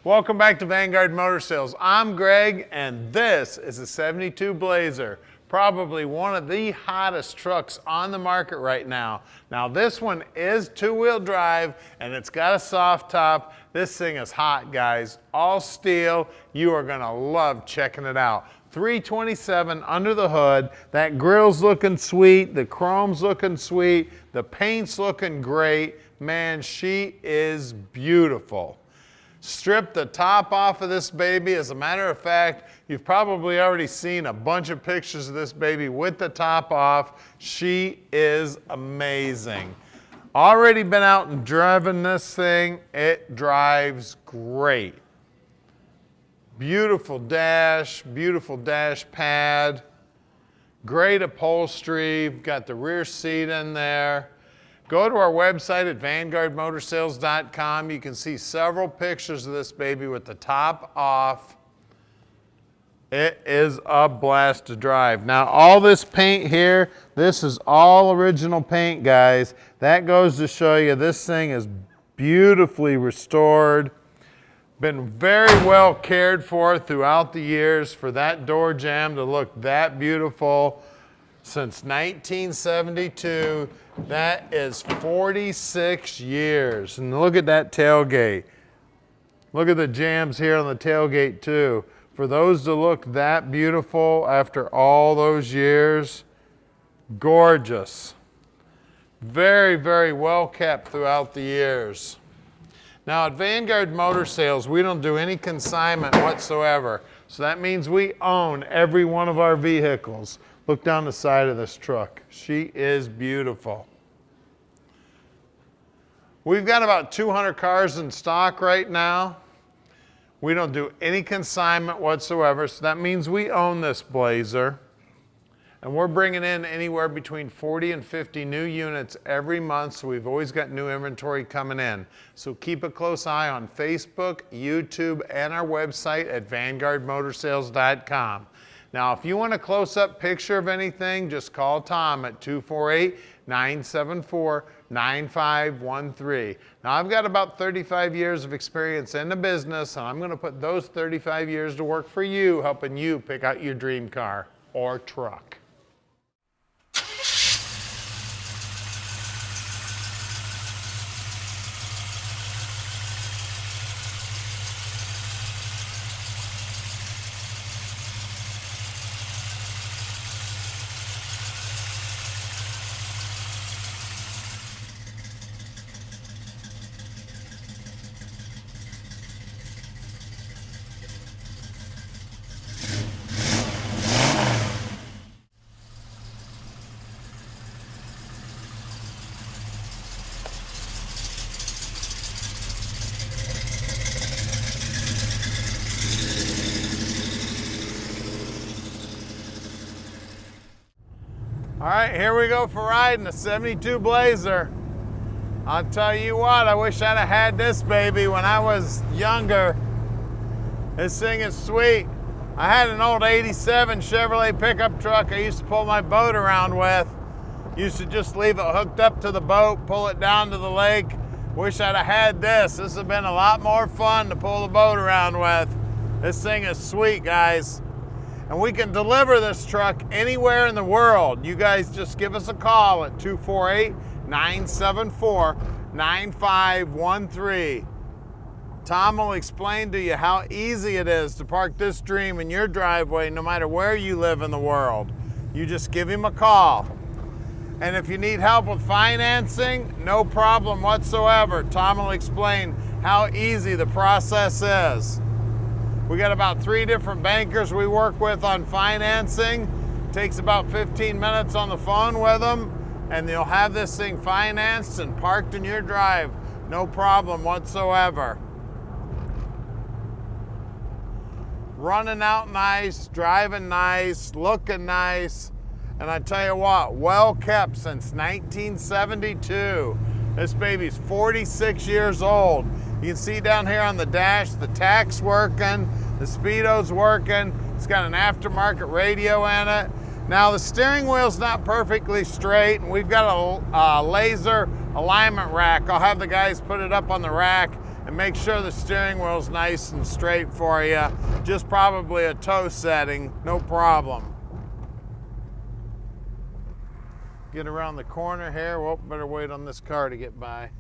Welcome back to Vanguard Motor Sales. I'm Greg, and this is a 72 Blazer, probably one of the hottest trucks on the market right now. Now this one is two-wheel drive, and it's got a soft top. This thing is hot, guys. All steel. You are gonna love checking it out. 327 under the hood. That grill's looking sweet. The chrome's looking sweet. The paint's looking great. Man, she is beautiful. Strip the top off of this baby. As a matter of fact, you've probably already seen a bunch of pictures of this baby with the top off. She is amazing. Already been out and driven this thing. It drives great. Beautiful dash pad. Great upholstery. Got the rear seat in there. Go to our website at vanguardmotorsales.com. You can see several pictures of this baby with the top off. It is a blast to drive. Now all this paint here, this is all original paint, guys. That goes to show you this thing is beautifully restored. Been very well cared for throughout the years for that door jamb to look that beautiful. Since 1972, that is 46 years. And look at that tailgate. Look at the jambs here on the tailgate too. For those to look that beautiful after all those years, gorgeous. Very, very well kept throughout the years. Now at Vanguard Motor Sales, we don't do any consignment whatsoever. So that means we own every one of our vehicles. Look down the side of this truck. She is beautiful. We've got about 200 cars in stock right now. We don't do any consignment whatsoever, so that means we own this Blazer. And we're bringing in anywhere between 40 and 50 new units every month, so we've always got new inventory coming in. So keep a close eye on Facebook, YouTube, and our website at vanguardmotorsales.com. Now, if you want a close-up picture of anything, just call Tom at 248-974-9513. Now, I've got about 35 years of experience in the business, and I'm going to put those 35 years to work for you, helping you pick out your dream car or truck. All right, here we go for riding a 72 Blazer. I'll tell you what, I wish I'd have had this baby when I was younger. This thing is sweet. I had an old 87 Chevrolet pickup truck I used to pull my boat around with. Used to just leave it hooked up to the boat, pull it down to the lake. Wish I'd have had this. This would have been a lot more fun to pull the boat around with. This thing is sweet, guys. And we can deliver this truck anywhere in the world. You guys just give us a call at 248-974-9513. Tom will explain to you how easy it is to park this dream in your driveway no matter where you live in the world. You just give him a call. And if you need help with financing, no problem whatsoever. Tom will explain how easy the process is. We got about 3 different bankers we work with on financing. Takes about 15 minutes on the phone with them, and they'll have this thing financed and parked in your drive. No problem whatsoever. Running out nice, driving nice, looking nice. And I tell you what, well kept since 1972. This baby's 46 years old. You can see down here on the dash, the tach's working, the speedo's working. It's got an aftermarket radio in it. Now the steering wheel's not perfectly straight, and we've got a laser alignment rack. I'll have the guys put it up on the rack and make sure the steering wheel's nice and straight for you. Just probably a toe setting, no problem. Get around the corner here. Well, better wait on this car to get by.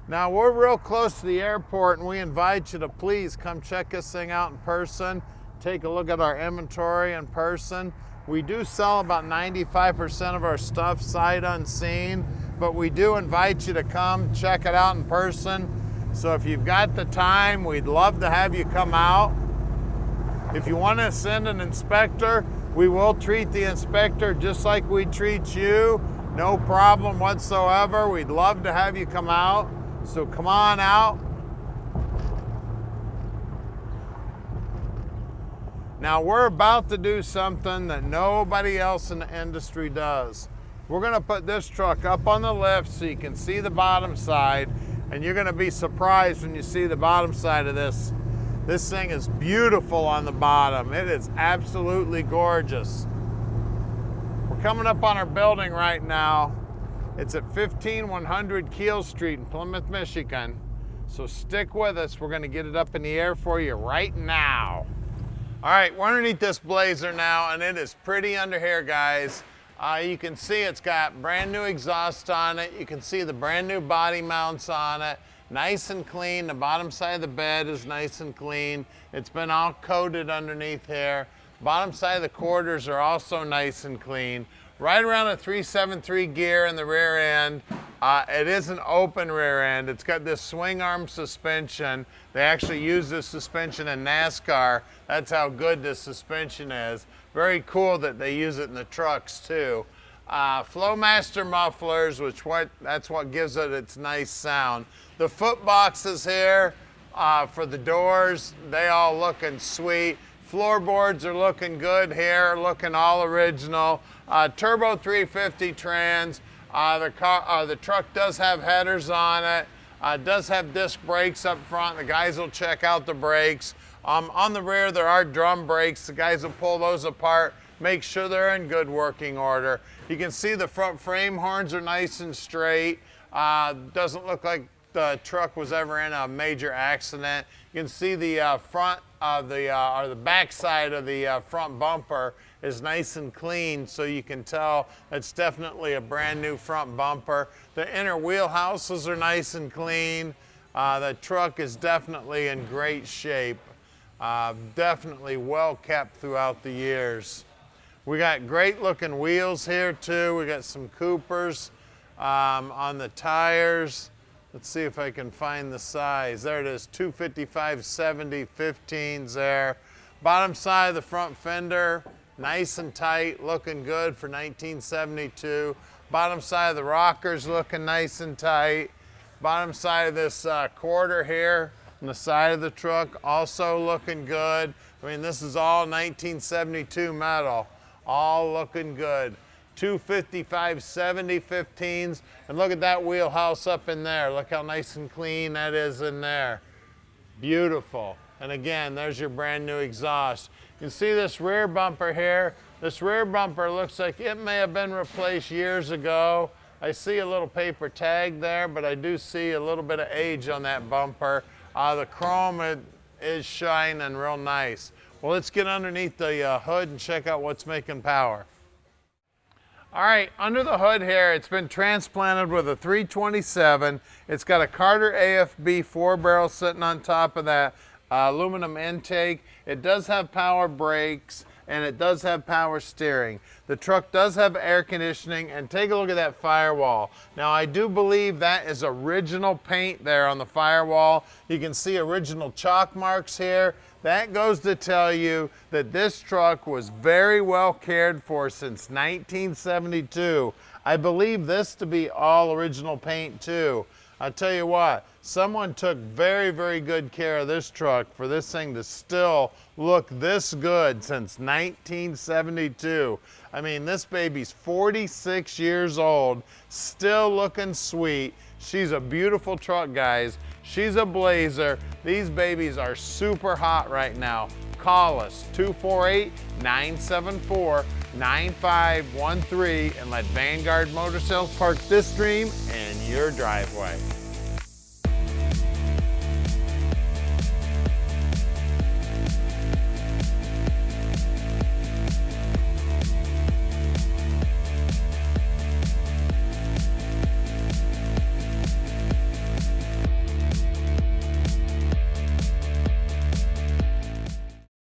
Now we're real close to the airport, and we invite you to please come check this thing out in person. Take a look at our inventory in person. We do sell about 95% of our stuff sight unseen, but we do invite you to come check it out in person. So if you've got the time, we'd love to have you come out. If you want to send an inspector, we will treat the inspector just like we treat you. No problem whatsoever. We'd love to have you come out. So come on out. Now we're about to do something that nobody else in the industry does. We're gonna put this truck up on the lift so you can see the bottom side, and you're gonna be surprised when you see the bottom side of this. This thing is beautiful on the bottom. It is absolutely gorgeous. We're coming up on our building right now. It's at 15100 Keel Street in Plymouth, Michigan. So stick with us. We're gonna get it up in the air for you right now. All right, we're underneath this Blazer now, and it is pretty under here, guys. You can see it's got brand new exhaust on it. You can see the brand new body mounts on it. Nice and clean. The bottom side of the bed is nice and clean. It's been all coated underneath here. Bottom side of the quarters are also nice and clean. Right around a 373 gear in the rear end. It is an open rear end. It's got this swing arm suspension. They actually use this suspension in NASCAR. That's how good this suspension is. Very cool that they use it in the trucks too. Flowmaster mufflers, that's what gives it its nice sound. The foot boxes here for the doors, they all looking sweet. Floorboards are looking good here, looking all original. Turbo 350 trans. The truck does have headers on it. Does have disc brakes up front. The guys will check out the brakes. On the rear there are drum brakes. The guys will pull those apart, make sure they're in good working order. You can see the front frame horns are nice and straight. Doesn't look like the truck was ever in a major accident. You can see the front of the back side of the front bumper is nice and clean, so you can tell it's definitely a brand new front bumper. The inner wheelhouses are nice and clean. The truck is definitely in great shape. Definitely well kept throughout the years. We got great looking wheels here too. We got some Coopers on the tires. Let's see if I can find the size. There it is, 255/70 15s there. Bottom side of the front fender, nice and tight, looking good for 1972. Bottom side of the rockers looking nice and tight. Bottom side of this quarter here on the side of the truck also looking good. I mean, this is all 1972 metal, all looking good. 255/70 15s, and look at that wheelhouse up in there. Look how nice and clean that is in there. Beautiful. And again, there's your brand new exhaust. You can see this rear bumper here. This rear bumper looks like it may have been replaced years ago. I see a little paper tag there, but I do see a little bit of age on that bumper. The chrome is shining real nice. Well, let's get underneath the hood and check out what's making power. All right, under the hood here, it's been transplanted with a 327. It's got a Carter AFB 4-barrel sitting on top of that aluminum intake. It does have power brakes, and it does have power steering. The truck does have air conditioning, and take a look at that firewall. Now, I do believe that is original paint there on the firewall. You can see original chalk marks here. That goes to tell you that this truck was very well cared for since 1972. I believe this to be all original paint too. I'll tell you what, someone took very, very good care of this truck for this thing to still look this good since 1972. I mean, this baby's 46 years old, still looking sweet. She's a beautiful truck, guys. She's a Blazer. These babies are super hot right now. Call us, 248-974-9513, and let Vanguard Motor Sales park this dream in your driveway.